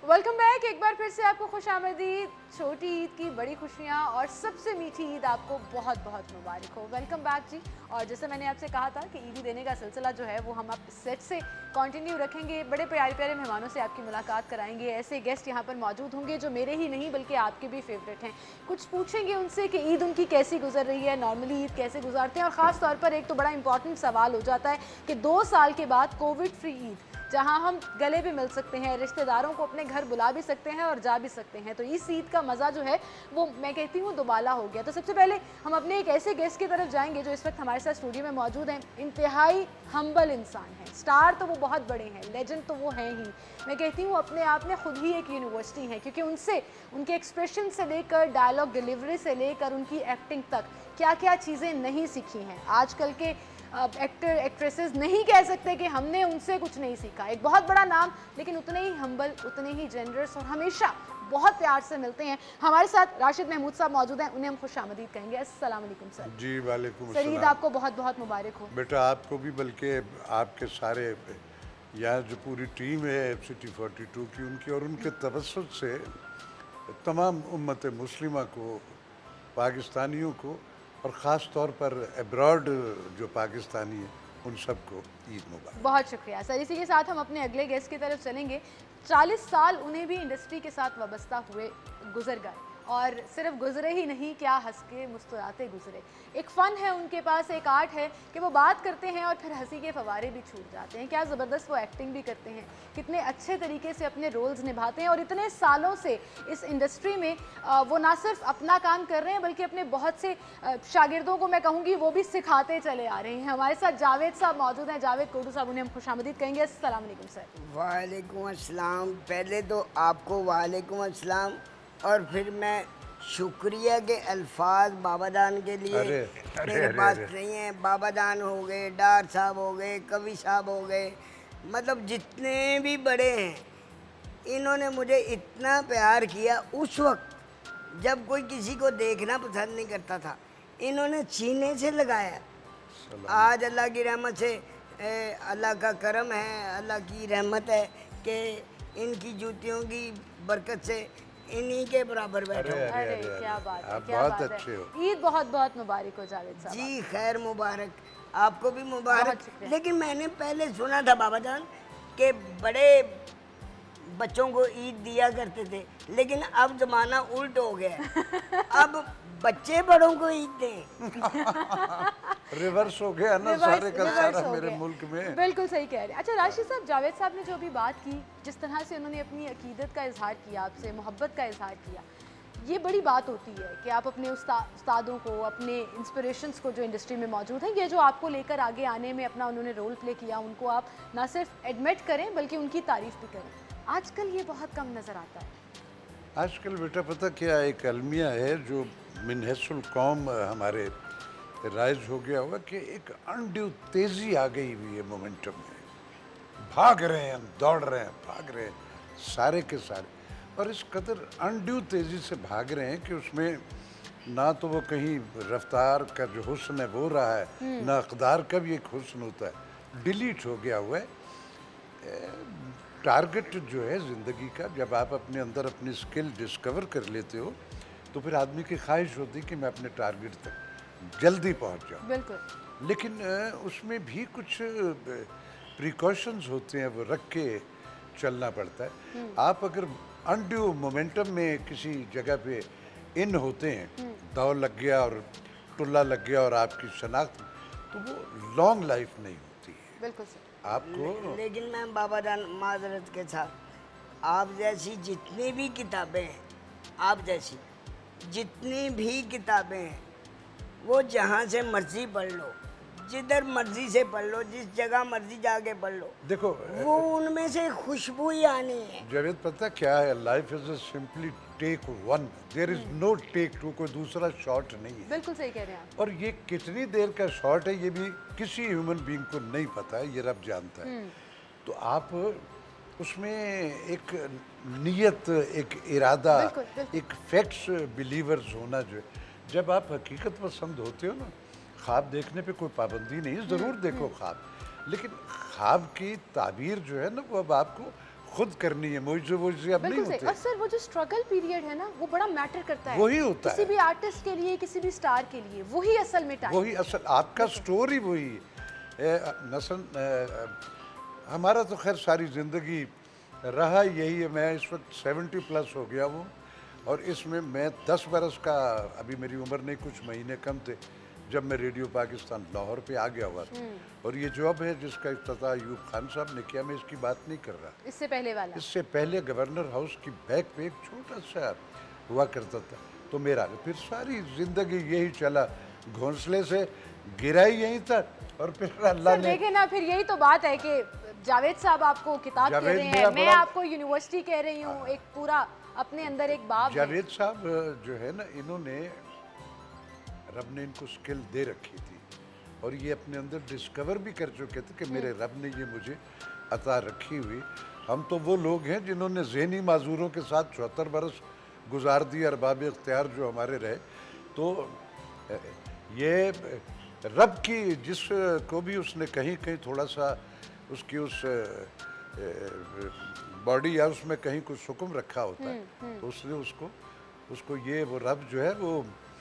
Welcome back. एक बार फिर से आपको खुशामदीद। छोटी ईद की बड़ी खुशियाँ और सबसे मीठी ईद आपको बहुत बहुत मुबारक हो। वेलकम बैक जी। और जैसे मैंने आपसे कहा था कि ईदी देने का सिलसिला जो है वो हम आप सेट से कंटिन्यू रखेंगे। बड़े प्यारे प्यारे मेहमानों से आपकी मुलाकात कराएंगे। ऐसे गेस्ट यहाँ पर मौजूद होंगे जो मेरे ही नहीं बल्कि आपके भी फेवरेट हैं। कुछ पूछेंगे उनसे कि ईद उनकी कैसी गुजर रही है, नॉर्मली ईद कैसे गुजारते हैं। और ख़ास तौर पर एक तो बड़ा इंपॉर्टेंट सवाल हो जाता है कि 2 साल के बाद कोविड फ्री ईद, जहां हम गले भी मिल सकते हैं, रिश्तेदारों को अपने घर बुला भी सकते हैं और जा भी सकते हैं, तो इस ईद का मज़ा जो है वो मैं कहती हूँ दुबाला हो गया। तो सबसे पहले हम अपने एक ऐसे गेस्ट की तरफ जाएंगे जो इस वक्त हमारे साथ स्टूडियो में मौजूद हैं। इंतहाई हम्बल इंसान हैं। स्टार तो वो बहुत बड़े हैं, लेजेंड तो वो हैं ही। मैं कहती हूँ अपने आप में खुद ही एक यूनिवर्सिटी है, क्योंकि उनसे उनके एक्सप्रेशन से लेकर डायलॉग डिलीवरी से लेकर उनकी एक्टिंग तक क्या क्या चीज़ें नहीं सीखी हैं। आजकल के एक्टर एक्ट्रेसेस नहीं कह सकते कि हमने उनसे कुछ नहीं सीखा। एक बहुत बड़ा नाम, लेकिन उतने ही हम्बल, उतने ही जेनरस और हमेशा बहुत प्यार से मिलते हैं। हमारे साथ राशिद महमूद साहब मौजूद हैं, उन्हें हम खुशामदीद कहेंगे। अस्सलाम वालेकुम सर। जी वालेकुम सर, ईद अस्सलाम। आपको बहुत बहुत मुबारक हो। बेटा आपको भी, बल्कि आपके सारे यहाँ जो पूरी टीम है सिटी 42 की, उनकी और उनके तवज्जुह से तमाम उम्मत मुस्लिमा को, पाकिस्तानियों को और ख़ास तौर पर अब्रॉड जो पाकिस्तानी है उन सबको ईद मुबारक। बहुत शुक्रिया सर। इसी के साथ हम अपने अगले गेस्ट की तरफ चलेंगे। 40 साल उन्हें भी इंडस्ट्री के साथ वाबस्ता हुए गुजर गए, और सिर्फ गुजरे ही नहीं, क्या हंस के मुस्कुराते गुजरे। एक फ़न है उनके पास, एक आर्ट है कि वो बात करते हैं और फिर हंसी के फवारे भी छूट जाते हैं। क्या ज़बरदस्त वो एक्टिंग भी करते हैं, कितने अच्छे तरीके से अपने रोल्स निभाते हैं। और इतने सालों से इस इंडस्ट्री में वो ना सिर्फ अपना काम कर रहे हैं बल्कि अपने बहुत से शागिर्दों को मैं कहूँगी वो भी सिखाते चले आ रहे हैं। हमारे साथ जावेद साहब मौजूद हैं, जावेद कोडू साहब, उन्हें हम खुशामदीद कहेंगे। अस्सलाम वालेकुम सर। वालेकुम अस्सलाम। पहले तो आपको वालेकुम अस्सलाम, और फिर मैं शुक्रिया के अल्फाज बाबादान के लिए मेरे पास नहीं है। बाबादान हो गए, डार साहब हो गए, कवि साहब हो गए, मतलब जितने भी बड़े हैं, इन्होंने मुझे इतना प्यार किया। उस वक्त जब कोई किसी को देखना पसंद नहीं करता था, इन्होंने सीने से लगाया। आज अल्लाह की रहमत से, अल्लाह का करम है, अल्लाह की रहमत है कि इनकी जूतियों की बरकत से इन्हीं के बराबर बैठे हो। अरे क्या बात है, आप क्या बहुत बात अच्छे है। हो। ईद बहुत बहुत मुबारक हो जावेद साहब। जी खैर मुबारक, आपको भी मुबारक। बहुत शुक्रिया। लेकिन मैंने पहले सुना था बाबा जान कि बड़े बच्चों को ईद दिया करते थे, लेकिन अब जमाना उल्ट हो गया है। अब बच्चे बड़ों को ईद दें। रिवर्स हो गया ना सारे का सारा मेरे मुल्क में। बिल्कुल सही कह रहे हैं। अच्छा राशिद साहब, जावेद साहब ने जो अभी बात की, जिस तरह से उन्होंने अपनी अकीदत का इजहार किया, आपसे मोहब्बत का इजहार किया, ये बड़ी बात होती है कि आप अपने उस्तादों को, अपने इंस्पिरेशंस को जो इंडस्ट्री में मौजूद हैं, ये जो आपको लेकर आगे आने में अपना उन्होंने रोल प्ले किया, उनको आप ना सिर्फ एडमिट करें बल्कि उनकी तारीफ भी करें। आजकल ये बहुत कम नज़र आता है। आजकल बेटा पता क्या, एक अलमिया है जो मिनहसुल कौम हमारे राइज हो गया होगा कि एक अनड्यू तेज़ी आ गई हुई है मोमेंटम में। भाग रहे हैं, दौड़ रहे हैं, भाग रहे हैं सारे के सारे, और इस कदर अनड्यू तेज़ी से भाग रहे हैं कि उसमें ना तो वो कहीं रफ्तार का जो हुस्न है वो रहा है, ना अक़दार का भी एक हुस्न होता है, डिलीट हो गया हुआ है। टारगेट जो है ज़िंदगी का, जब आप अपने अंदर अपनी स्किल डिस्कवर कर लेते हो तो फिर आदमी की ख्वाहिश होती है कि मैं अपने टारगेट तक जल्दी पहुंच जाऊं। बिल्कुल। लेकिन उसमें भी कुछ प्रिकॉशंस होते हैं, वो रख के चलना पड़ता है। आप अगर अनड्यू मोमेंटम में किसी जगह पे इन होते हैं, दौड़ लग गया और टुल्ला लग गया और आपकी शनाख्त, तो वो लॉन्ग लाइफ नहीं होती है। बिल्कुल सर। आपको लेकिन मैं बाबा जान माजरत के साथ, आप जैसी जितनी भी किताबें हैं, आप जैसी जितनी भी किताबें हैं, वो जहाँ से मर्जी पढ़ लो, जिधर मर्जी से पढ़ लो, जिस जगह मर्जी जाके पढ़ लो, देखो वो उनमें से खुशबू ही आनी है। जावेद पता क्या है, life is a simply take one, there is no take two, कोई दूसरा शॉट नहीं है। बिल्कुल सही कह रहे हैं आप। और ये कितनी देर का शॉट है ये भी किसी ह्यूमन बीइंग को नहीं पता है, ये रब जानता है। तो आप उसमें एक नियत, एक इरादा, एक फैक्ट्स बिलीवर्स होना, जो जब आप हकीकत पसंद होते हो ना, ख्वाब देखने पे कोई पाबंदी नहीं है, ज़रूर देखो ख्वाब, लेकिन ख्वाब की ताबीर जो है ना वो अब आपको खुद करनी है, मुझे वो अब नहीं होते। और सर वो जो स्ट्रगल पीरियड है ना वो बड़ा मैटर करता है, वही होता है किसी भी आर्टिस्ट के लिए, किसी भी स्टार के लिए, वही असल में टाइम, वही असल आपका स्टोरी वही नसन। हमारा तो खैर सारी ज़िंदगी रहा यही है। मैं इस वक्त 70+ हो गया हूँ और इसमें मैं 10 बरस का, अभी मेरी उम्र नहीं, कुछ महीने कम थे जब मैं रेडियो पाकिस्तान लाहौर पे आ गया हुआ था। और ये जॉब है जिसका इफ्तिताह अयूब खान साहब ने किया, मैं इसकी बात नहीं कर रहा। इससे पहले वाला, इससे पहले गवर्नर हाउस की बैक पे एक छोटा सा हुआ करता था, तो मेरा फिर सारी ज़िंदगी यही चला, घोंसले से गिरा ही यहीं था। और फिर अल्लाह ने देखे ना, फिर यही तो बात है कि जावेद साहब आपको किताब कह रहे हैं, मैं आपको यूनिवर्सिटी कह रही हूँ, एक पूरा अपने अंदर एक बाब। जावेद साहब जो है ना, इन्होंने, रब ने इनको स्किल दे रखी थी और ये अपने अंदर डिस्कवर भी कर चुके थे कि मेरे रब ने ये मुझे अता रखी हुई। हम तो वो लोग हैं जिन्होंने ज़हनी माजूरों के साथ 74 बरस गुजार दिए, अरबाब इख्तियार जो हमारे रहे। तो ये रब की जिस को भी उसने कहीं कहीं थोड़ा सा उसकी उस बॉडी या उसमें कहीं कुछ हुक्म रखा होता है, तो उसने उसको ये वो रब जो है वो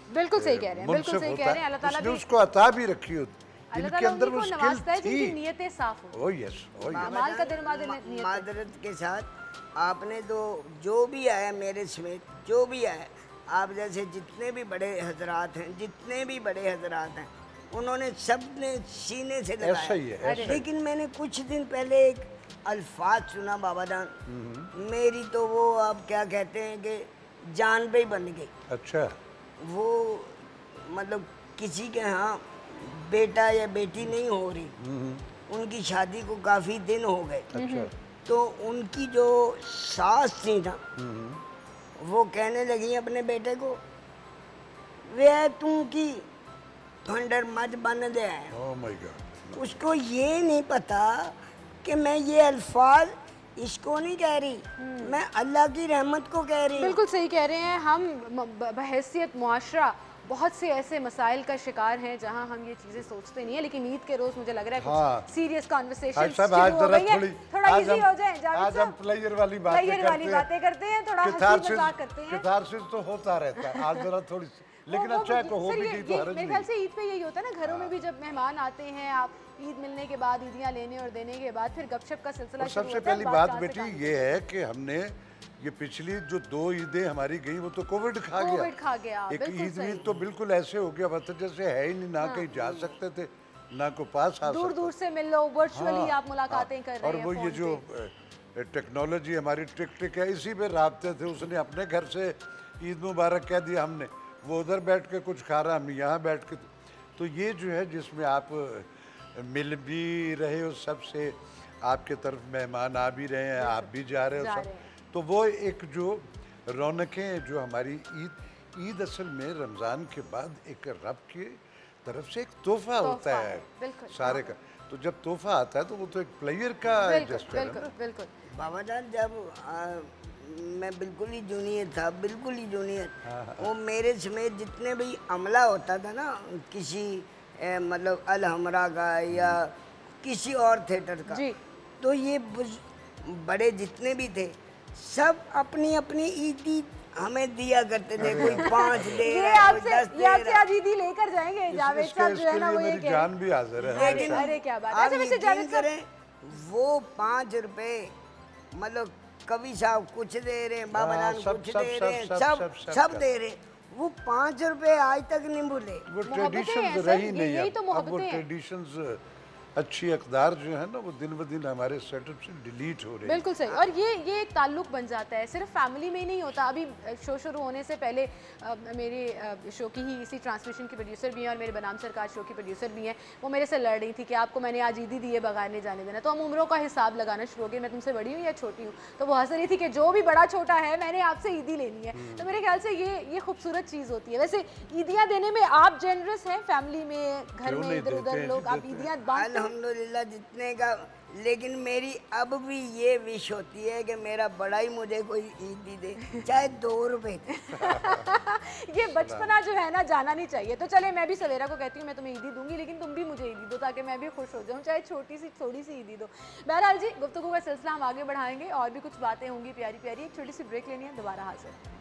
बिल्कुल सही कह रहे हैं, बिल्कुल सही कह रहे हैं। अल्लाह ताला उसने उसको अता भी रखी होती, इनके अंदर वो स्किल नवाजता है थी। जिनकी नियतें साफ हो। Oh yes, oh yes. कमाल का दरमाद नियत। मादरत के साथ आपने तो जो भी आया मेरे समेत, जो भी आया, आप जैसे जितने भी बड़े हजरात हैं, जितने भी बड़े हजरात हैं, उन्होंने सब ने सीने से लगाया। ऐसा ही है। लेकिन मैंने कुछ दिन पहले एक अल्फाज सुना बाबाजान, मेरी तो वो आप क्या कहते हैं कि जान पे ही बन गई। अच्छा। वो मतलब किसी के यहाँ बेटा या बेटी नहीं हो रही, उनकी शादी को काफ़ी दिन हो गए। अच्छा। तो उनकी जो सास थी ना, वो कहने लगी अपने बेटे को, वे तू की खंडर मत बन दे। Oh my God. उसको ये नहीं पता कि मैं ये अल्फाज इसको नहीं कह रही, मैं अल्लाह की रहमत को कह रही हूँ। बिल्कुल सही कह रहे हैं। हम बहैसियत मुआशरा बहुत से ऐसे मसाइल का शिकार हैं जहां हम ये चीज़ें सोचते नहीं है, लेकिन ईद के रोज़ मुझे लग रहा है कुछ सीरियस कॉन्वर्सेशन थोड़ा इजी हो जाए। आज हम प्लेयर वाली बातें करते हैं, थोड़ा हंसी मजाक करते हैं। कैथारसिस तो होता रहता है, आज जरा थोड़ी, लेकिन अच्छा है को हो भी गई तो हर्ज नहीं। मेरे ख्याल से ईद पे यही होता है ना, घरों में भी जब मेहमान आते हैं, आप ईद मिलने के बाद, ईदियाँ लेने और देने के बाद फिर गपशप का सिलसिला शुरू होता है। सबसे पहली बात बेटी ये है कि हमने ये पिछली जो 2 ईदें हमारी गई वो तो कोविड खा गया। एक ईद तो बिल्कुल ऐसे हो गया मतलब जैसे है ही नहीं, ना कहीं जा सकते थे, ना को पास आ सकते, दूर से मिल लो, वर्चुअली आप मुलाकातें कर रहे हैं। और वो ये जो टेक्नोलॉजी हमारी टिक है, इसी पे राब्ते थे। उसने अपने घर से ईद मुबारक कह दिया हमने, वो उधर बैठ के कुछ खा रहा, हम यहाँ बैठ के। तो ये जो है जिसमें आप मिल भी रहे हो सबसे, आपके तरफ मेहमान आ भी रहे हैं, आप भी जा रहे हो सब, तो वो एक जो रौनकें जो हमारी ईद असल में रमज़ान के बाद एक रब की तरफ से एक तोहफा होता है सारे का। तो जब तोहफा आता है तो वो तो एक प्लेयर का जेस्चर है ना। बिल्कुल बाबा जान, जब मैं बिल्कुल ही जूनियर था, बिल्कुल ही जूनियर, वो मेरे समेत जितने भी अमला होता था ना, किसी मतलब अल हमरा का या किसी और थिएटर का, तो ये बड़े जितने भी थे सब अपनी अपनी ईदी हमें दिया करते थे। कोई 5 दे रहा, कोई 10 दे रहा। ये आज ईदी लेकर जाएंगे जावेद साहब जो है ना, वो ये मेरी जान भी हाजिर है। लेकिन अरे क्या बात है। वैसे जावेद करें, वो 5 रुपए मतलब कवि साहब कुछ दे रहे हैं, बाबा जान कुछ दे रहे हैं, सब दे रहे हैं, वो 5 रुपए आज तक नहीं भूले। वो ट्रेडिशंस रही नहीं है, अब वो ट्रेडिशंस अच्छी अकदार जो है ना वो दिन ब दिन हमारे सेटअप से डिलीट हो रही है। बिल्कुल सही। और ये एक ताल्लुक बन जाता है, सिर्फ फैमिली में ही नहीं होता। अभी शो शुरू होने से पहले मेरे शो की ही इसी ट्रांसमिशन की प्रोड्यूसर भी हैं और मेरे बनाम सरकार शो की प्रोड्यूसर भी हैं, वो मेरे से लड़ रही थी कि आपको मैंने आज ईदी दिए बगैर नहीं जाने देना। तो हम उम्रों का हिसाब लगाना शुरू हो गए, मैं तुमसे बड़ी हूँ या छोटी हूँ। तो वो हंस रही थी कि जो भी बड़ा छोटा है मैंने आपसे ईदी लेनी है। तो मेरे ख्याल से ये खूबसूरत चीज़ होती है। वैसे ईदियाँ देने में आप जेनरस हैं, फैमिली में, घर में इधर उधर लोग आप ईदियाँ बांटते हैं? अल्हम्दुलिल्लाह, लेकिन मेरी अब भी ये विश होती है कि मेरा बड़ा ही मुझे कोई ईदी दे, चाहे 2 रुपए। ये बचपना जो है ना जाना नहीं चाहिए। तो चले मैं भी सवेरा को कहती हूँ मैं तुम्हें ईदी दूंगी, लेकिन तुम भी मुझे ईदी दो ताकि मैं भी खुश हो जाऊँ, चाहे छोटी सी थोड़ी सी ईदी दो। बहरहाल जी, गुफ्तगू का सिलसिला हम आगे बढ़ाएंगे और भी कुछ बातें होंगी प्यारी प्यारी। एक छोटी सी ब्रेक लेनी है, दोबारा हाजिर।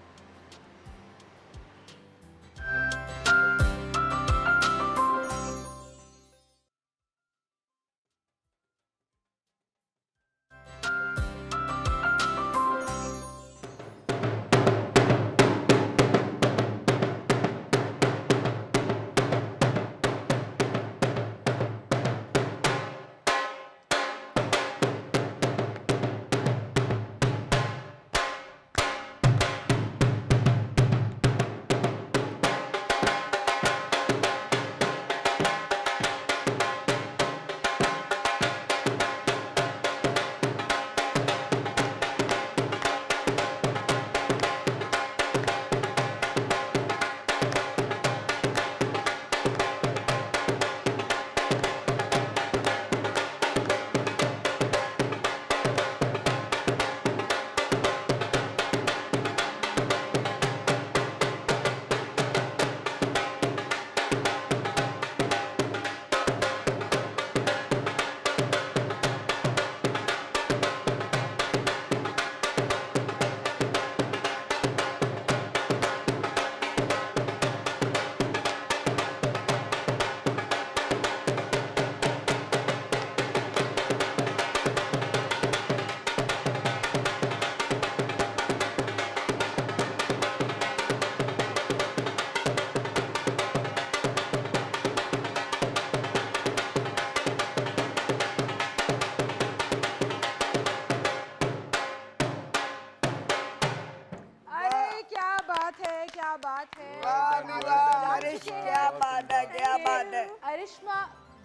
अरिश्मा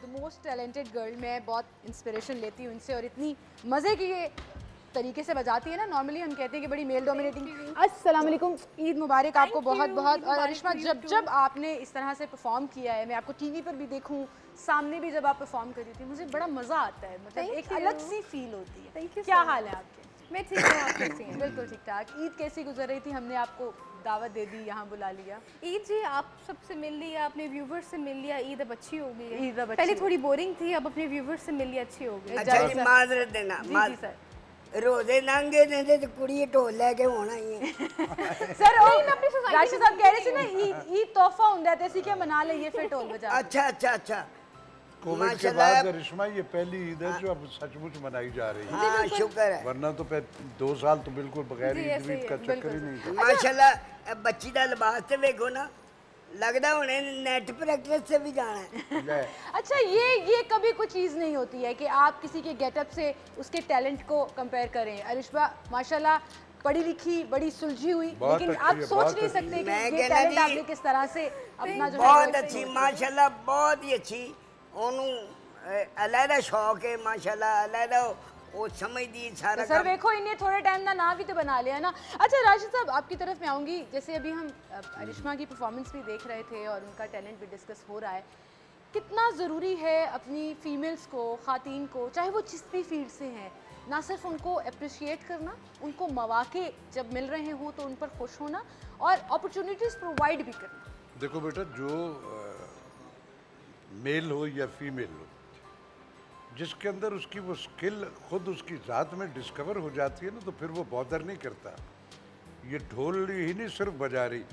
द मोस्ट टैलेंटेड गर्ल, मैं बहुत इंस्पिरेशन लेती हूँ इनसे और इतनी मज़े की ये तरीके से बजाती है ना। नॉर्मली हम कहते हैं कि बड़ी मेल डोमिनेटिंग। अस्सलाम वालेकुम, ईद मुबारक आपको बहुत बहुत। और अरिश्मा, जब आपने इस तरह से परफॉर्म किया है, मैं आपको टीवी पर भी देखूँ, सामने भी जब आप परफॉर्म कर रही थी, मुझे बड़ा मज़ा आता है, मतलब एक अलग सी फील होती है। क्या हाल है आपके? मैं ठीक हूँ, आप कैसी हैं? बिल्कुल ठीक ठाक। ईद कैसी गुजर रही थी? हमने आपको दावत दे दी, यहाँ बुला लिया। ईद जी आप सबसे मिल लिया, अपने व्यूवर्स से मिल लिया, ईद अब अच्छी हो गई है। ईद अब पहले थोड़ी बोरिंग थी, अब अपने व्यूवर्स से मिल लिया, अच्छी हो गई। अच्छा जी, माजरत देना। जी सर, रोजे नांगे ने तो कुड़ी ढोल लेके होना ही है। सर राशिद साहब कह रहे थे ना ईद तोहफा होता है, ऐसी क्या मना लिए फिर ढोल बजा। अच्छा कोविड के बाद करिश्मा ये पहली ईद है जो अब सचमुच मनाई जा रही है। हाँ, शुक्र है। वरना तो 2 साल तो बिल्कुल बगैर ईद का चक्कर ही नहीं था। माशाल्लाह बच्ची का लिबास तो देखो ना, लगता होने नेट प्रैक्टिस से भी जाना है। अच्छा, ये कभी कोई चीज़ नहीं होती है कि आप किसी के गेटअप से उसके टैलेंट को कंपेयर करें। अरिश्मा माशाल्लाह पढ़ी लिखी, बड़ी सुलझी हुई, लेकिन आप सोच नहीं सकते कि ये टैलेंट आपने किस तरह से अपना जो बहुत अच्छी, माशाल्लाह बहुत ही अच्छी। अलहदा शौक है माशाल्लाह, अलहदा वो समझदी सारा। तो सर देखो इन्हें थोड़े टाइम ना भी तो बना लिया ना। अच्छा राशिद साहब, आपकी तरफ मैं आऊँगी। जैसे अभी हम अरिश्मा की परफॉर्मेंस भी देख रहे थे और उनका टैलेंट भी डिस्कस हो रहा है, कितना ज़रूरी है अपनी फीमेल्स को, ख़ातीन को, चाहे वो जिस भी फील्ड से हैं, ना सिर्फ उनको अप्रिशिएट करना, उनको मौके जब मिल रहे हों तो उन पर खुश होना और अपॉर्चुनिटीज़ प्रोवाइड भी करना। देखो बेटा, जो मेल हो या फीमेल हो, जिसके अंदर उसकी वो स्किल खुद उसकी ज़ात में डिस्कवर हो जाती है ना, तो फिर वो बॉदर नहीं करता। ये ढोल ही नहीं सिर्फ बजा रही,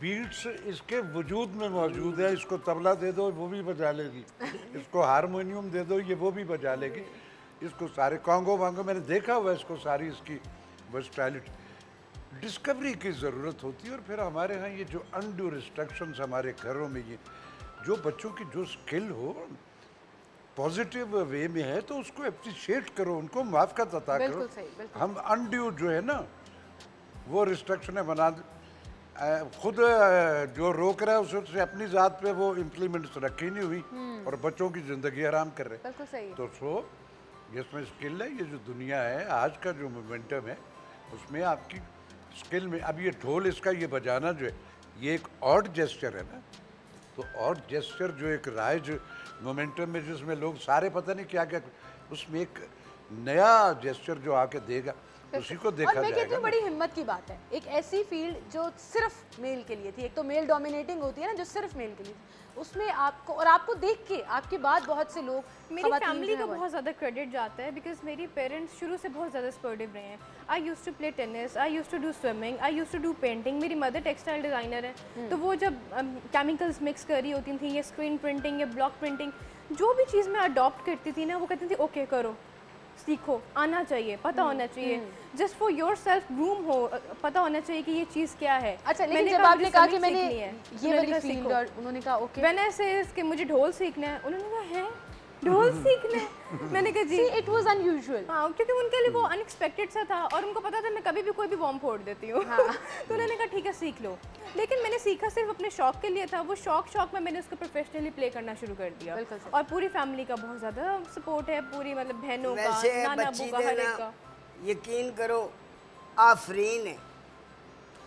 बीट्स इसके वजूद में मौजूद है। इसको तबला दे दो वो भी बजा लेगी, इसको हारमोनियम दे दो ये वो भी बजा लेगी, इसको सारे कॉन्गो वांगो मैंने देखा हुआ, इसको सारी इसकी वर्सटैलिटी। डिस्कवरी की ज़रूरत होती है। और फिर हमारे यहाँ ये जो अनड्यू रिस्ट्रिक्शंस हमारे घरों में, ये जो बच्चों की जो स्किल हो पॉजिटिव वे में है तो उसको अप्रिशिएट करो, उनको मुआफ़क़त अता करो। हम अनड्यू जो है ना वो रिस्ट्रिक्शनें बना खुद जो रोक रहा है उससे अपनी ज़ात पे वो इम्प्लीमेंट्स रखी नहीं हुई और बच्चों की ज़िंदगी आराम कर रहे। बिल्कुल सही। तो जिसमें स्किल है, ये जो दुनिया है आज का जो मोमेंटम है उसमें आपकी स्किल में, अब ये ढोल इसका ये बजाना जो है ये एक ऑड जेस्चर है ना, तो ऑड जेस्चर जो एक राइज मोमेंटम में जिसमें लोग सारे पता नहीं क्या क्या उसमें एक नया जेस्चर जो आके देगा उसी को देखा और मैं कहती जाएगा हूँ बड़ी हिम्मत की बात है, एक ऐसी फील्ड जो सिर्फ मेल के लिए थी, एक तो मेल डोमिनेटिंग होती है ना जो सिर्फ मेल के लिए थी, उसमें आपको और आपको देख के आपके बाद बहुत से लोग मेरी फैमिली को बहुत ज़्यादा क्रेडिट जाता है बिकॉज मेरी पेरेंट्स शुरू से बहुत ज़्यादा स्पोर्टिव रहे हैं। I use to play tennis, I use to do swimming, I use to do painting. मेरी मदर टेक्सटाइल डिज़ाइनर है, तो वो जब केमिकल्स मिक्स कर रही होती थी या स्क्रीन प्रिंटिंग या ब्लॉक प्रिंटिंग, जो भी चीज़ मैं अडॉप्ट करती थी ना वो कहती थी ओके करो, सीखो, आना चाहिए, पता होना चाहिए, just for your self groom हो, पता होना चाहिए कि ये चीज़ क्या है। अच्छा, लेकिन जब आपने कहा कि मैंने ये वाली फील्ड और उन्होंने कहा ओके, मैंने से कि मुझे ढोल सीखना है, उन्होंने कहा है ढोल सीखना है, मैंने कहा जी इट वाज अनयूजुअल। हाँ, क्योंकि उनके लिए वो अनएक्सपेक्टेड सा था और उनको पता था मैं कभी भी कोई भी बॉम्ब फोड़ देती हूँ। हाँ। तो उन्होंने कहा ठीक है सीख लो, लेकिन मैंने सीखा सिर्फ अपने शौक के लिए था। वो शौक में मैंने उसको प्रोफेशनल प्ले करना शुरू कर दिया और पूरी फैमिली का बहुत ज़्यादा सपोर्ट है, पूरी मतलब बहनों का, नाना अबू का, हर एक का। यकीन करो आफरीन है,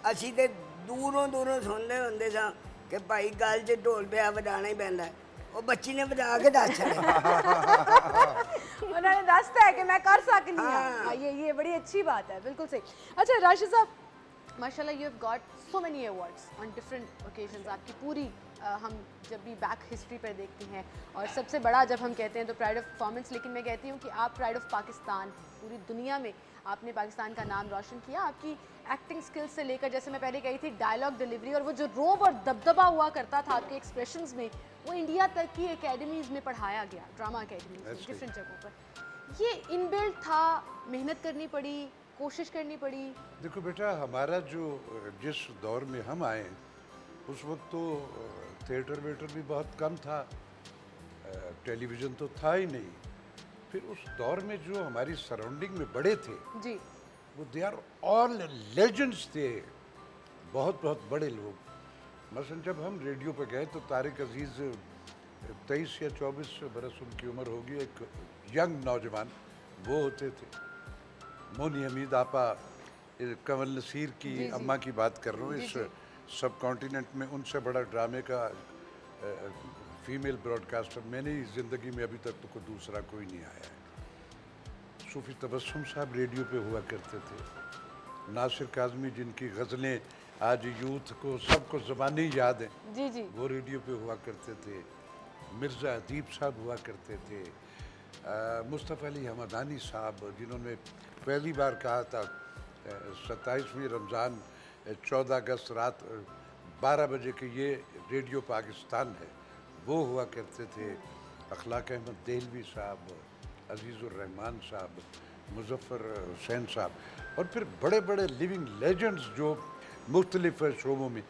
ਅਸੀਂ ਤੇ ਦੂਰੋਂ ਸੁਣਦੇ ਹੁੰਦੇ ਸਾਂ ਕਿ ਭਾਈ ਗੱਲ 'ਚ ਢੋਲ ਪਿਆ ਵਜਾਣਾ ਹੀ ਪੈਂਦਾ ਹੈ। ਉਹ ਬੱਚੀ ਨੇ ਵਜਾ ਕੇ ਦੱਸ ਛੱਡਿਆ। उन्होंने दसता है कि मैं कर सकती हूँ। ये बड़ी अच्छी बात है, बिल्कुल सही। अच्छा राशिद साहब, माशाल्लाह you have got so many awards on different occasions. आपकी पूरी हम जब भी बैक हिस्ट्री पर देखते हैं और सबसे बड़ा जब हम कहते हैं तो प्राइड ऑफ परफॉर्मेंस, लेकिन मैं कहती हूँ कि आप प्राइड ऑफ पाकिस्तान, पूरी दुनिया में आपने पाकिस्तान का नाम रोशन किया। आपकी एक्टिंग स्किल्स से लेकर, जैसे मैं पहले कही थी, डायलॉग डिलीवरी और वो जो रोब और दबदबा हुआ करता था आपके एक्सप्रेशंस में, वो इंडिया तक की एकेडमीज़ में पढ़ाया गया, ड्रामा एकेडमीज़ में, डिफरेंट जगहों पर। ये इनबिल्ट था, मेहनत करनी पड़ी, कोशिश करनी पड़ी? देखो बेटा, हमारा जो जिस दौर में हम आए उस वक्त तो थिएटर वेटर भी बहुत कम था, टेलीविज़न तो था ही नहीं। फिर उस दौर में जो हमारी सराउंडिंग में बड़े थे जी, वो दे आर ऑल लेजेंड्स थे, बहुत बहुत बड़े लोग। मसलन जब हम रेडियो पे गए तो तारिक अजीज़ 23 या 24 बरस उनकी उम्र होगी, एक यंग नौजवान वो होते थे। मोनी हमीद आपा, कंवल नसीर की अम्मा की बात कर रहा हूँ, इस सब कॉन्टिनेंट में उनसे बड़ा ड्रामे का फीमेल ब्रॉडकास्टर मैंने ज़िंदगी में अभी तक तो कोई दूसरा कोई नहीं आया है। सूफी तबस्सुम साहब रेडियो पे हुआ करते थे, नासिर काज़मी जिनकी गज़लें आज यूथ को सबको ज़बानी याद हैं, जी जी, वो रेडियो पे हुआ करते थे। मिर्ज़ा अदीब साहब हुआ करते थे, मुस्तफ़ा अली हमदानी साहब जिन्होंने पहली बार कहा था 27वीं रमज़ान 14 अगस्त रात 12 बजे के ये रेडियो पाकिस्तान है, वो हुआ करते थे। अखलाक अहमद देहलवी साहब, अजीज़ुर्रहमान साहब, मुज़फ़्फ़र हुसैन साहब, और फिर बड़े बड़े लिविंग लेजेंड्स जो मुख्तलिफ़ शोबों में।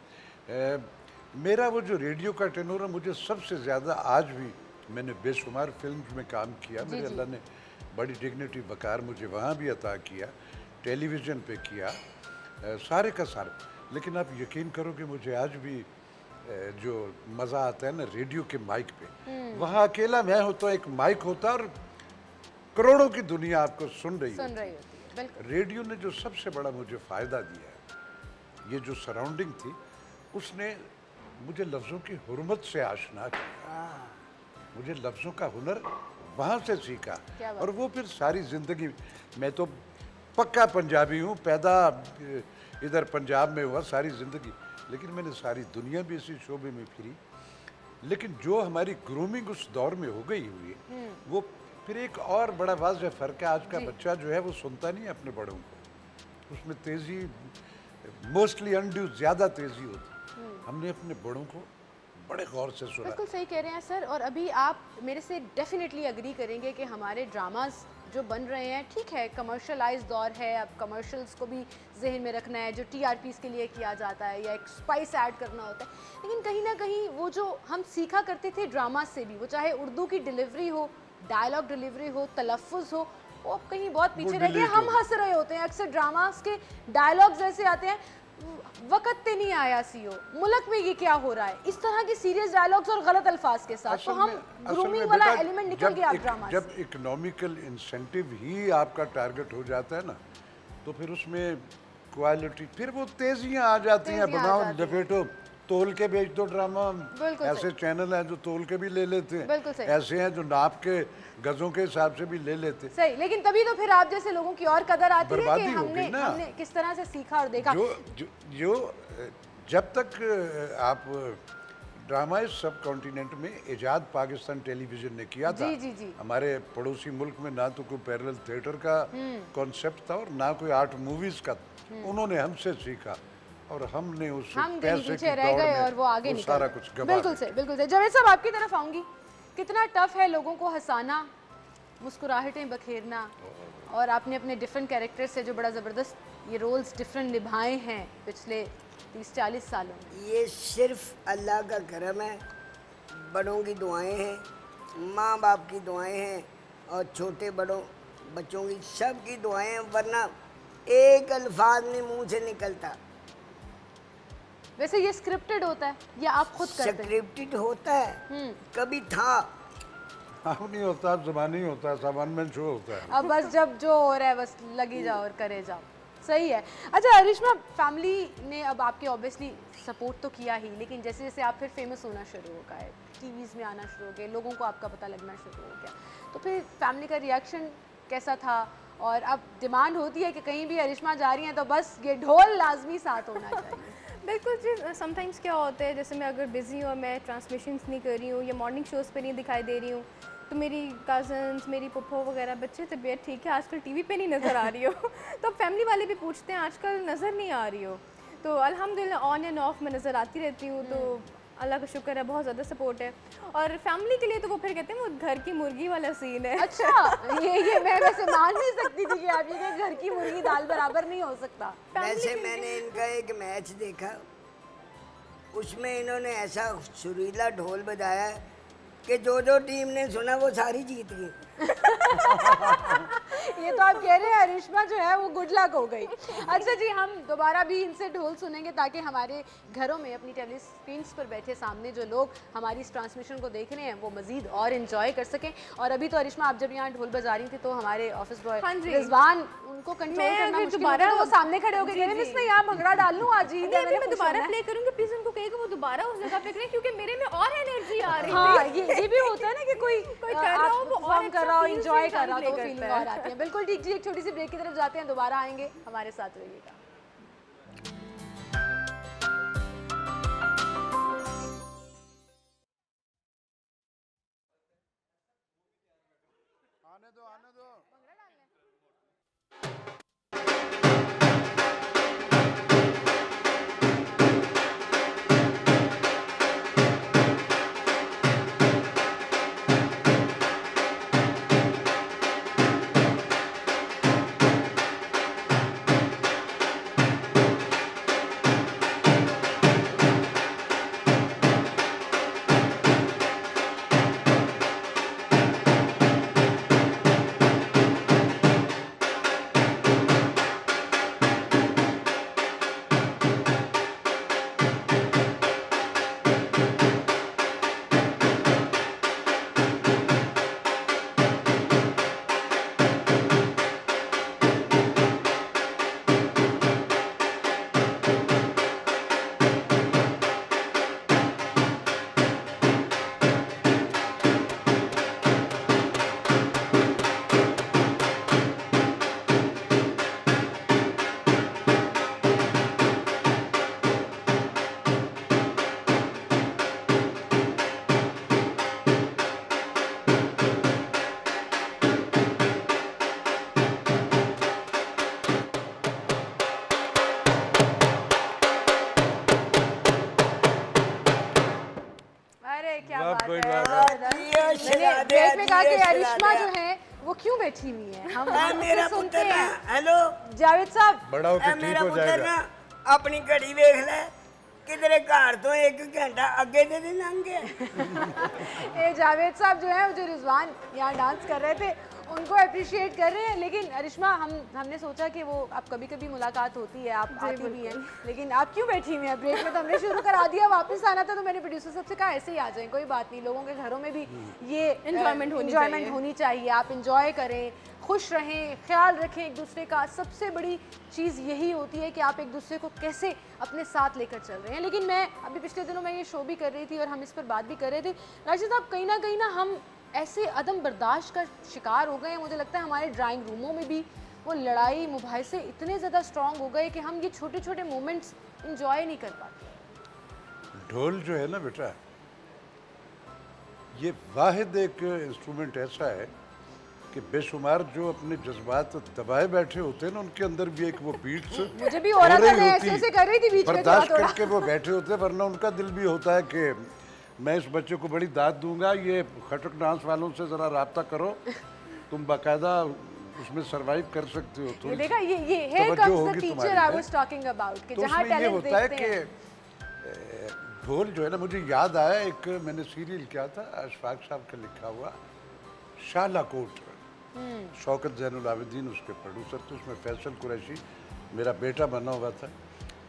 मेरा वो जो रेडियो का टेनोर है, मुझे सबसे ज़्यादा आज भी, मैंने बेशुमार फिल्म्स में काम किया, मेरे अल्लाह ने बड़ी डिग्निटी वक़ार मुझे वहाँ भी अता किया, टेलीविज़न पे किया, सारे का सारा। लेकिन आप यकीन करो कि मुझे आज भी जो मज़ा आता है ना रेडियो के माइक पे, वहाँ अकेला मैं होता, एक माइक होता और करोड़ों की दुनिया आपको सुन रही होती है। रेडियो ने जो सबसे बड़ा मुझे फ़ायदा दिया है, ये जो सराउंडिंग थी उसने मुझे लफ्ज़ों की हुर्मत से आशना किया, मुझे लफ्ज़ों का हुनर वहाँ से सीखा, और वो फिर सारी ज़िंदगी। मैं तो पक्का पंजाबी हूँ, पैदा इधर पंजाब में हुआ सारी ज़िंदगी, लेकिन मैंने सारी दुनिया भी इसी शोबे में फिरी। लेकिन जो हमारी ग्रूमिंग उस दौर में हो गई हुई है, वो फिर एक और बड़ा वाज़ेह फ़र्क है। आज का बच्चा जो है वो सुनता नहीं है अपने बड़ों को, उसमें तेज़ी मोस्टली अनड्यू ज़्यादा तेज़ी होती। हमने अपने बड़ों को बड़े गौर से सुना। बिल्कुल सही कह रहे हैं सर, और अभी आप मेरे से डेफिनेटली अग्री करेंगे कि हमारे ड्रामास जो बन रहे हैं, ठीक है कमर्शलाइज दौर है, अब कमर्शियल्स को भी जहन में रखना है, जो TRPs के लिए किया जाता है या एक स्पाइस ऐड करना होता है, लेकिन कहीं ना कहीं वो जो हम सीखा करते थे ड्रामा से भी, वो चाहे उर्दू की डिलीवरी हो, डायलॉग डिलीवरी हो, तलफ़ुज़ हो, वो कहीं बहुत पीछे रह गए। हम हंस रहे होते हैं अक्सर, ड्रामास के डायलॉग्स ऐसे आते हैं, वक़्त पे नहीं आया सीओ, मुल्क में ये क्या हो रहा है, इस तरह के सीरियस डायलॉग्स और गलत अल्फाज के साथ, तो हम ग्रूमिंग वाला एलिमेंट निकल गया ड्रामा। जब इकोनॉमिकल इंसेंटिव ही आपका टारगेट हो जाता है ना, तो फिर उसमें क्वालिटी, फिर वो तेजियां आ जाती हैं, बनाओ लपेटो तोल के बेच दो ड्रामा, ऐसे सही। चैनल हैं जो तोल के भी ले लेते हैं, बिल्कुल सही। ऐसे हैं जो नाप के गजों के हिसाब से भी ले लेते हैं। सही, लेकिन तभी तो फिर आप जैसे लोगों की और कदर आती है कि बर्बादी हो हमने गई ना। हमने किस तरह से सीखा और देखा। जो जब तक आप ड्रामा इस सब कॉन्टिनेंट में इजाद पाकिस्तान टेलीविजन ने किया था, जी। हमारे पड़ोसी मुल्क में ना तो कोई पैरेलल थिएटर का कॉन्सेप्ट था और ना कोई आर्ट मूवीज का। उन्होंने हमसे सीखा और हमने उस हम पैसे पीछे की रह दौड़ गए में और वो आगे निकल सारा गए। कुछ गवा बिल्कुल सही, बिल्कुल सही। जावेद साहब आपकी तरफ आऊंगी, कितना टफ है लोगों को हंसाना, मुस्कुराहटें बखेरना, और आपने अपने डिफरेंट कैरेक्टर से जो बड़ा ज़बरदस्त ये रोल्स डिफरेंट निभाए हैं पिछले 30-40 सालों में। ये सिर्फ अल्लाह का करम है, बड़ों की दुआएं हैं, माँ बाप की दुआएं हैं और छोटे बड़ों बच्चों की सब की दुआएं हैं, वरना एक अल्फाज नहीं मुंह से निकलता। वैसे ये स्क्रिप्टेड होता है या आप खुद करते हैं? स्क्रिप्टेड होता है, कभी था। अब नहीं होता, अब ज़बानी होता है, सामान में शो होता है। अब बस जब जो हो रहा है बस लगी जाओ और करे जाओ। सही है। अच्छा अरिश्मा, फैमिली ने अब आपके ऑब्वियसली सपोर्ट तो किया ही, लेकिन जैसे जैसे आप फिर फेमस होना शुरू हो गए, टीवीज़ में आना शुरू हो गए, लोगों को आपका पता लगना शुरू हो गया, तो फिर फैमिली का रिएक्शन कैसा था? और अब डिमांड होती है कि कहीं भी अरिश्मा जा रही हैं तो बस ये ढोल लाजमी साथ होना चाहिए। बिल्कुल जी। समटाइम्स क्या होता है, जैसे मैं अगर बिज़ी हूँ और मैं ट्रांसमिशंस नहीं कर रही हूँ या मॉर्निंग शोज़ पे नहीं दिखाई दे रही हूँ, तो मेरी कज़न्स, मेरी पुप्पो वगैरह बच्चे, तबीयत ठीक है, आजकल टीवी पे नहीं नज़र आ रही हो तो फैमिली वाले भी पूछते हैं आजकल नज़र नहीं आ रही हो। तो अल्हम्दुलिल्लाह ऑन एंड ऑफ मैं नज़र आती रहती हूँ, तो अल्लाह का शुक्र है, बहुत ज़्यादा सपोर्ट है। और फैमिली के लिए तो वो फिर कहते हैं वो घर की मुर्गी वाला सीन है। अच्छा, ये मैं वैसे मान नहीं सकती थी कि आप ये घर की मुर्गी दाल बराबर नहीं हो सकता। वैसे मैंने इनका एक मैच देखा, उसमें इन्होंने ऐसा सुरीला ढोल बजाया कि जो टीम ने सुना वो सारी जीत गई। ये तो आप कह रहे हैं अरिश्मा जो है वो गुड लक हो गई। अच्छा जी, हम दोबारा भी इनसे ढोल सुनेंगे ताकि हमारे घरों में अपनी टेली स्क्रीन्स पर बैठे सामने जो लोग हमारी इस ट्रांसमिशन को देख रहे हैं वो मजीद और इन्जॉय कर सकें। और अभी तो अरिश्मा आप जब यहाँ ढोल बजा रही थी तो हमारे ऑफिस बॉय रिजवान उनको कंट्रोल करना मुश्किल होता है, तो वो सामने खड़े होकर कह रहे हैं मिस मैं यहाँ भंगड़ा डाल लूँ आज ही। मैं दोबारा प्ले करूँगी, प्लीज उनको कहेगा वो दोबारा उस जगह पे करें क्योंकि मेरे में और एनर्जी आ रही है। हाँ, ये भी होता है ना कि कोई कर रहा हो वो और कर रहा हो, एंजॉय कर रहा हो, तो करता फीलिंग है। और आती है। बिल्कुल ठीक जी, एक छोटी सी ब्रेक की तरफ जाते हैं, दोबारा आएंगे, हमारे साथ रहिएगा। आने दो। ब्रेक में कहा कि अरिश्मा जो है वो क्यों बैठी हुई है, हम मेरा सुनते पुत्र हैं। हेलो जावेद साहब, बड़ा होकर ठीक हो जाएगा। अपनी घड़ी वेख ले, किधरे घर तो 1 घंटा आगे दे लंघ गए। ये जावेद साहब जो है, जो रिजवान यहाँ डांस कर रहे थे उनको अप्रिशिएट कर रहे हैं। लेकिन अरिश्मा, हमने सोचा कि वो अब कभी कभी मुलाकात होती है, आप आती भी हैं, लेकिन आप क्यों बैठी हुई हैं ब्रेक में? तो हमने शुरू करा दिया, वापस आना था तो मैंने प्रोड्यूसर साहब से कहा ऐसे ही आ जाएं, कोई बात नहीं, लोगों के घरों में भी ये एंजॉयमेंट होनी चाहिए, आप इंजॉय करें, खुश रहें, ख्याल रखें एक दूसरे का। सबसे बड़ी चीज़ यही होती है कि आप एक दूसरे को कैसे अपने साथ लेकर चल रहे हैं। लेकिन मैं अभी पिछले दिनों मैं ये शो भी कर रही थी और हम इस पर बात भी कर रहे थे राशिद साहब, कहीं ना हम ऐसे अदम बर्दाश्त का शिकार हो गए हैं। मुझे लगता है हमारे ड्राइंग रूमों में भी वो लड़ाई मुबाहिसे इतने ज़्यादा स्ट्रॉन्ग हो गए कि हम ये छोटे छोटे मोमेंट्स इंजॉय नहीं कर पाते। ढोल जो है ना बेटा, ये वाहिद एक इंस्ट्रूमेंट ऐसा है कि बेशुमार जो अपने जज्बात दबाए बैठे होते हैं ना, उनके अंदर भी एक वो बीट्स मुझे भी हो रहा था, मैं ऐसे कर रही थी बीच में, बर्दाश्त करके वो बैठे होते हैं। वरना उनका दिल भी होता है कि मैं इस बच्चे को बड़ी दाद दूंगा, ये खटक डांस वालों से ज़रा राब्ता करो, तुम बाकायदा उसमें सरवाइव कर सकते हो। तो देखा, ये here comes the teacher I was talking about कि जहाँ टैलेंट देखते हैं। ढोल जो है ना, मुझे याद आया एक मैंने सीरियल किया था अशफाक साहब का लिखा हुआ शालाकोट, शौकत जैनुल आबिदीन उसके प्रोड्यूसर थे, उसमें फैसल कुरैशी मेरा बेटा बना हुआ था,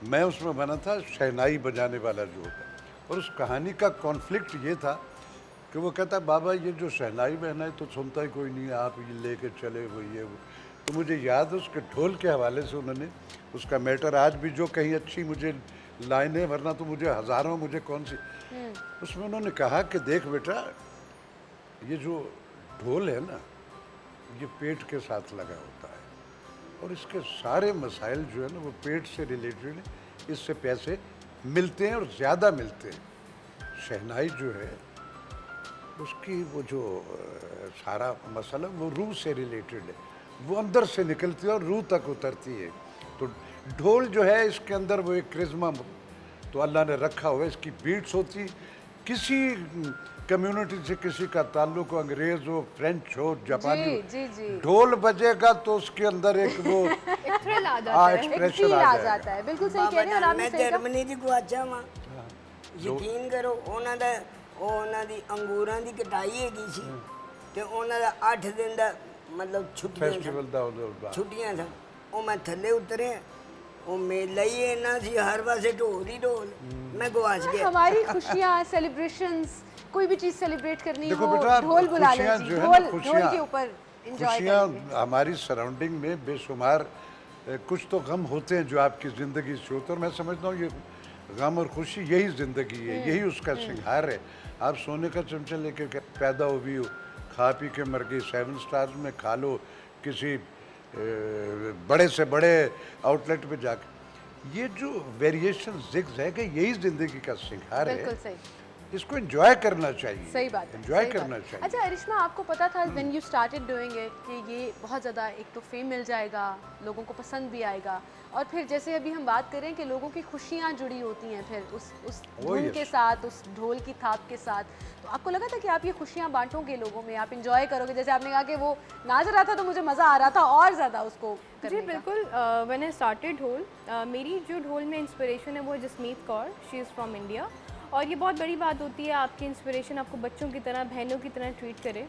मैं उसमें बना था शहनाई बजाने वाला जो होता। और उस कहानी का कॉन्फ्लिक्ट ये था कि वो कहता बाबा ये जो शहनाई बहना है तो सुनता ही कोई नहीं, आप ये लेके चले वो ये वो। तो मुझे याद है उसके ढोल के हवाले से उन्होंने उसका मैटर, आज भी जो कहीं अच्छी मुझे लाइनें, वरना तो मुझे हज़ारों, मुझे कौन सी, उसमें उन्होंने कहा कि देख बेटा, ये जो ढोल है ना, ये पेट के साथ लगा होता है और इसके सारे मसाइल जो है ना वो पेट से रिलेटेड है, इससे पैसे मिलते हैं और ज़्यादा मिलते हैं। शहनाई जो है उसकी वो जो सारा मसला वो रूह से रिलेटेड है, वो अंदर से निकलती है और रूह तक उतरती है। तो ढोल जो है इसके अंदर वो एक क्रिज्मा तो अल्लाह ने रखा हुआ है, इसकी बीट्स होती, किसी कम्युनिटी से किसी का ताल्लुक हो, अंग्रेज हो, फ्रेंच हो, जापानी हो, ढोल बजेगा तो उसके अंदर एक वो एक थ्रिल आ जाता है, एक्सप्रेशन आ जाता है। बिल्कुल सही कह रहे हैं। और आपने मैं जर्मनी दी गुआचा मां, यकीन करो ਉਹਨਾਂ ਦਾ ਉਹਨਾਂ ਦੀ ਅੰਗੂਰਾਂ ਦੀ ਕਟਾਈ ਹੈਗੀ ਸੀ ਤੇ ਉਹਨਾਂ ਦਾ 8 ਦਿਨ ਦਾ ਮਤਲਬ ਫੈਸਟੀਵਲ ਦਾ ਛੁੱਟੀਆਂ ਸਨ। ਉਹ ਮੈਂ ਥੱਲੇ ਉਤਰਿਆ, वो मेला ही है ना जी, हर पासे ढोल ही ढोल, मैं गवाच गया। हमारी खुशियाँ, सेलिब्रेशंस, कोई भी चीज़ सेलिब्रेट करनी हो, बेटा, ढोल बुला लीजिए, ढोल के ऊपर एंजॉय करेंगे। हमारी सराउंडिंग में बेशुमार कुछ तो गम होते हैं जो आपकी ज़िंदगी से होते हैं, और मैं समझता हूँ ये गम और खुशी यही ज़िंदगी है, यही उसका सिंगार है। आप सोने का चमचा लेके पैदा हो भी हो, खा पी के मर गई, 7 स्टार्स में खा लो, किसी बड़े से बड़े आउटलेट पे जाके, ये जो वेरिएशन जिग्स है कि यही ज़िंदगी का सिंगार है। बिल्कुल सही, इसको एंजॉय करना चाहिए। सही बात है, एंजॉय करना चाहिए। अच्छा अरिश्मा, आपको पता था when you started doing it कि ये बहुत ज़्यादा एक तो फेम मिल जाएगा, लोगों को पसंद भी आएगा, और फिर जैसे अभी हम बात करें कि लोगों की खुशियाँ जुड़ी होती हैं फिर उस धुन के साथ, उस ढोल की थाप के साथ, तो आपको लगा था कि आप ये खुशियाँ बांटोगे लोगों में, आप इंजॉय करोगे? जैसे आपने कहा कि वो नाच रहा था तो मुझे मज़ा आ रहा था और ज़्यादा उसको जी बिल्कुल। व्हेन आई स्टार्टेड ढोल, मेरी जो ढोल में इंस्पिरेशन है वो Jasmeet Kaur, she is from India. और ये बहुत बड़ी बात होती है आपकी इंस्पिरेशन आपको बच्चों की तरह, बहनों की तरह ट्रीट करे।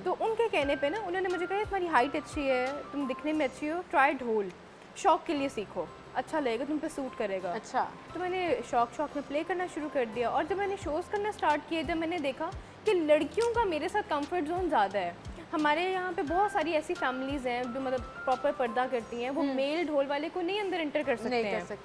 तो उनके कहने पे ना उन्होंने मुझे कहा तुम्हारी हाइट अच्छी है, तुम दिखने में अच्छी हो, ट्राई ढोल, शौक के लिए सीखो, अच्छा लगेगा, तुम पे सूट करेगा। अच्छा, तो मैंने शौक में प्ले करना शुरू कर दिया। और जब मैंने शोज़ करना स्टार्ट किए, जब मैंने देखा कि लड़कियों का मेरे साथ कंफर्ट जोन ज़्यादा है। हमारे यहाँ पे बहुत सारी ऐसी फैमिलीज़ हैं जो मतलब प्रॉपर पर्दा करती हैं, वो मेल ढोल वाले को नहीं अंदर एंटर कर सकते हैं,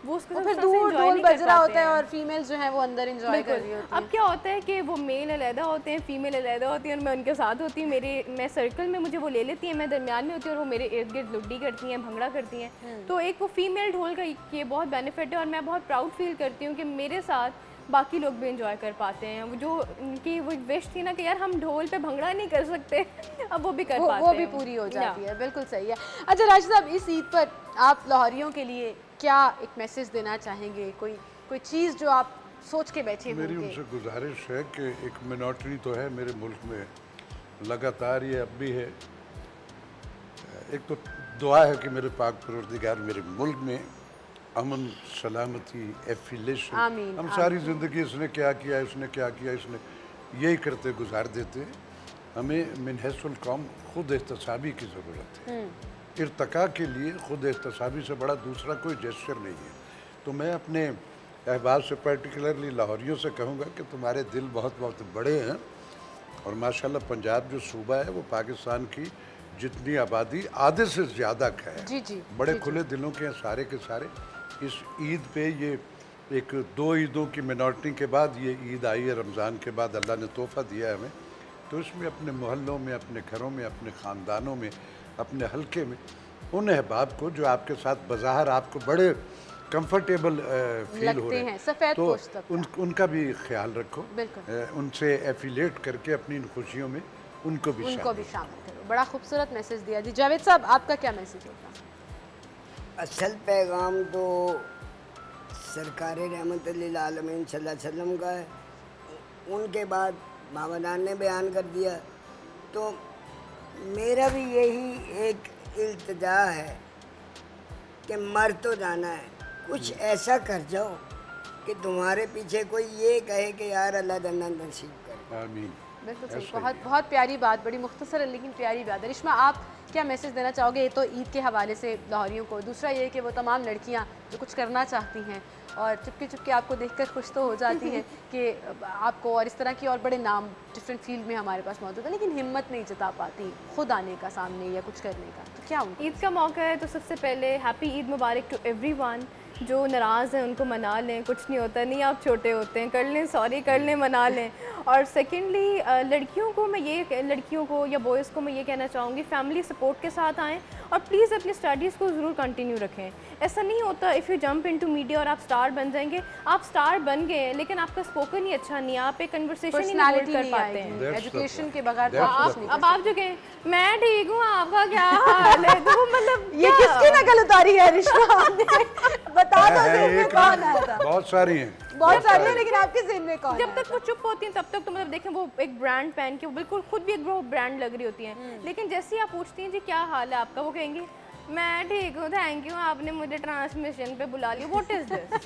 वो उसके साथ फिर दूर ढोल बज रहा होता है और फीमेल जो है वो अंदर एंजॉय कर रही होती है। अब क्या होता है कि वो मेल अलहदा होते हैं, फीमेल अलहदा होती है, और मैं उनके साथ होती हूँ, मैं सर्कल में मुझे वो ले लेती हैं, मैं दरमियान में होती हूँ और वो मेरे इर्द गिर्द लुड्डी करती हैं, भंगड़ा करती हैं। तो एक वो फीमेल ढोल का ये बहुत बेनिफिट है, और मैं बहुत प्राउड फील करती हूँ कि मेरे साथ बाकी लोग भी एंजॉय कर पाते हैं। वो जो उनकी वो विश थी ना कि यार हम ढोल पे भंगड़ा नहीं कर सकते, अब वो भी कर पाते हैं, वो भी पूरी हो जाती है। बिल्कुल सही है। अच्छा राशिद साहब, इस ईद पर आप लाहौरियों के लिए क्या एक मैसेज देना चाहेंगे? कोई चीज़ जो आप सोच के बैठे होंगे? मेरी उनसे गुजारिश है कि एक मिनॉरिटी तो है मेरे मुल्क में, लगातार ये अब भी है, एक तो दुआ है कि मेरे पाक परवरदिगार मेरे मुल्क में अमन, सलामती, एफिलेशन, हम सारी ज़िंदगी इसने क्या किया, इसने क्या किया, इसने यही करते गुजार देते हैं। हमें मिन हैसुल कौम खुद एहतसाबी की ज़रूरत है। इर्तका के लिए खुद एहतसाबी से बड़ा दूसरा कोई जेस्चर नहीं है। तो मैं अपने अहबाब से पर्टिकुलरली लाहौरियों से कहूँगा कि तुम्हारे दिल बहुत बहुत बड़े हैं और माशाल्लाह पंजाब जो सूबा है वो पाकिस्तान की जितनी आबादी आधे से ज़्यादा का है। जी बड़े खुले दिलों के हैं सारे के सारे। इस ईद पे ये एक 2 ईदों की मिनॉरिटी के बाद ये ईद आई है, रमज़ान के बाद अल्लाह ने तोहफ़ा दिया है हमें। तो इसमें अपने मोहल्लों में, अपने घरों में, अपने ख़ानदानों में, अपने हलके में उन अहबाब को जो आपके साथ बज़ाहिर आपको बड़े कंफर्टेबल फील हो रहे हैं, तो उनका भी ख्याल रखो, उनसे एफिलेट करके अपनी इन खुशियों में उनको भी शामिल करो। बड़ा खूबसूरत मैसेज दिया जी। जावेद साहब, आपका क्या मैसेज होगा? असल पैगाम तो सरकार रहमत लिल आलमीन सल्लल्लाहु अलैहि वसल्लम का है। उनके बाद बाबादान ने बयान कर दिया। तो मेरा भी यही एक इल्तिजा है कि मर तो जाना है, कुछ ऐसा कर जाओ कि तुम्हारे पीछे कोई ये कहे कि यार अल्लाह जन्नत नसीब करे। आमीन। बिल्कुल सही, बहुत प्यारी बात, बड़ी मुख्तसर लेकिन प्यारी बात है। रिश्मा, आप क्या मैसेज देना चाहोगे? ये तो ईद के हवाले से लाहौरियों को, दूसरा ये कि वो तमाम लड़कियां जो कुछ करना चाहती हैं और चुपके चुपके आपको देखकर खुश तो हो जाती हैं कि आपको और इस तरह की और बड़े नाम डिफरेंट फील्ड में हमारे पास मौजूद है, लेकिन हिम्मत नहीं जता पाती खुद आने का सामने या कुछ करने का, तो क्या ईद का मौका है तो सबसे पहले हैप्पी ईद मुबारक टू एवरीवन। जो नाराज़ हैं उनको मना लें, कुछ नहीं होता, नहीं आप छोटे होते हैं, कर लें, सॉरी कर लें, मना लें। और सेकेंडली लड़कियों को या बॉयज़ को मैं ये कहना चाहूँगी, फैमिली सपोर्ट के साथ आएँ और प्लीज़ अपनी स्टडीज़ को ज़रूर कंटिन्यू रखें। ऐसा नहीं होता if you jump into media और आप स्टार बन जाएंगे, आप स्टार बन गए हैं लेकिन आपका स्पोकन ही अच्छा नहीं है, आप एक कन्वर्सेशन ही नहीं होल्ड कर पाते हैं एजुकेशन के बगैर। अब आप जो कहें मैं ठीक हूँ, आपका क्या हाल है, तो मतलब ये किसकी नकल उतारी है रिश्मा? बता दो कौन आया था? बहुत सारी हैं, लेकिन आपके ज़हन में कौन? जब तक वो चुप होती हैं तब तक तो मतलब देखें वो एक ब्रांड पहन के वो बिल्कुल खुद भी एक ब्रांड लग रही होती हैं, लेकिन जैसे ही आप पूछती हैं जी क्या हाल है आपका, वो कहेंगे मैं ठीक हूँ, थैंक यू, आपने मुझे ट्रांसमिशन पे बुला लिया, व्हाट इज दिस?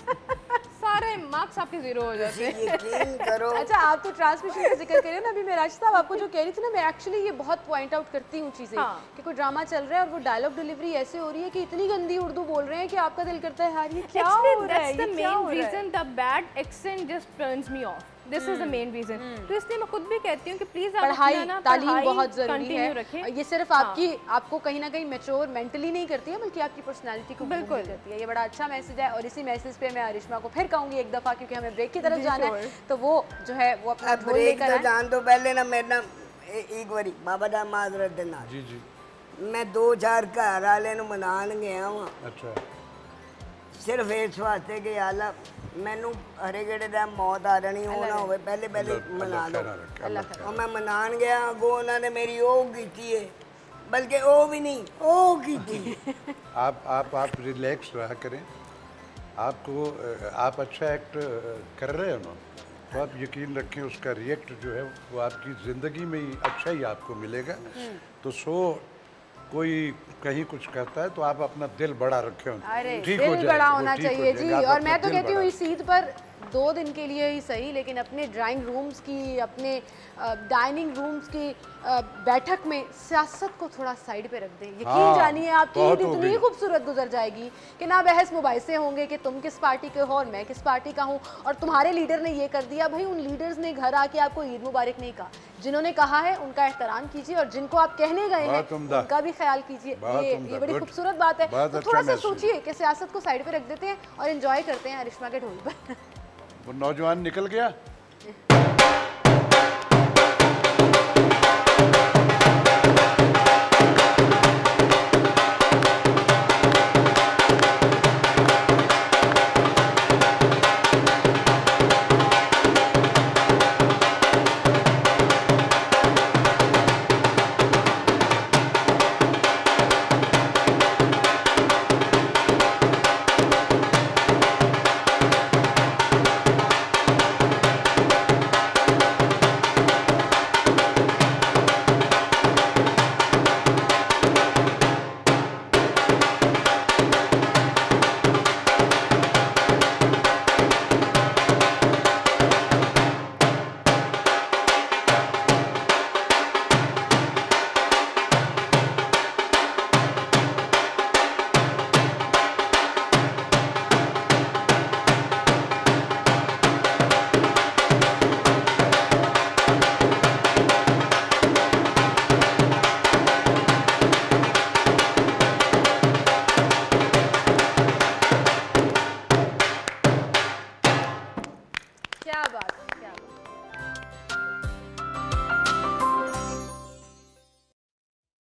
सारे मार्क्स आपके जीरो हो जाते हैं। यकीन करो। अच्छा, आप तो ट्रांसमिशन का जिक्र करें ना, अभी मैं राशिद साहब आपको जो कह रही थी ना, मैं एक्चुअली ये बहुत पॉइंट आउट करती हूँ चीज़ें कि कोई ड्रामा चल रहा है और वो डायलॉग डिलीवरी ऐसे हो रही है कि इतनी गंदी उर्दू बोल रहे हैं कि आपका दिल करता है यार ये क्या हो रहा है। That's the main reason, the bad accent just turns me off. This is the main reason. तो इसलिए मैं खुद भी कहती हूँ कि प्लीज आप पढ़ाई तालीम बहुत जरूरी है। रखें। ये सिर्फ आपको कहीं ना कहीं मैच्योर मेंटली नहीं करती है, बल्कि आपकी पर्सनालिटी को बिल्कुल करती है। ये बड़ा अच्छा मैसेज है और इसी मैसेज पे मैं अरिश्मा को फिर कहूँगी एक दफ़ा, क्योंकि हमें ब्रेक की तरफ जाना है, तो वो जो है वो अपना ब्रेक तो जान दो पहले ना, मेरा नाम एक बारी बाबा दा माजरत देना जी जी, मैं 2-4 घर वाले मनान गया वहाँ। अच्छा, सिर्फ इस वास्ते कि आला मैनू हरे गेड़े दा मौत आ जानी हो ना होवे, पहले मना लो। और मैं मनान गया, अगो उन्होंने मेरी ओ की है, बल्कि ओ भी नहीं ओ की थी। आप रिलैक्स रहा करें, आपको आप अच्छा एक्ट कर रहे हो ना, तो आप यकीन रखें उसका रिएक्ट जो है वो आपकी ज़िंदगी में ही अच्छा ही आपको मिलेगा। तो कोई कहीं कुछ कहता है तो आप अपना दिल बड़ा रखे, ठीक हो जाए, दिल बड़ा होना चाहिए जी। और मैं तो कहती हूँ इस ईद पर 2 दिन के लिए ही सही, लेकिन अपने ड्राइंग रूम्स की, अपने डाइनिंग रूम्स की बैठक में सियासत को थोड़ा साइड पे रख दें। यकीन जानिए आपकी ईद इतनी खूबसूरत गुजर जाएगी कि ना बहस मुबाहिसे होंगे कि तुम किस पार्टी के हो और मैं किस पार्टी का हूँ और तुम्हारे लीडर ने ये कर दिया। भाई उन लीडर्स ने घर आके आपको ईद मुबारक नहीं कहा, जिन्होंने कहा है उनका एहतराम कीजिए और जिनको आप कहने गए हैं उनका भी ख्याल कीजिए। ये बड़ी खूबसूरत बात है। तो थोड़ा सा सोचिए कि सियासत को साइड पे रख देते हैं और एंजॉय करते हैं अरिश्मा के ढोल पर। वो नौजवान निकल गया।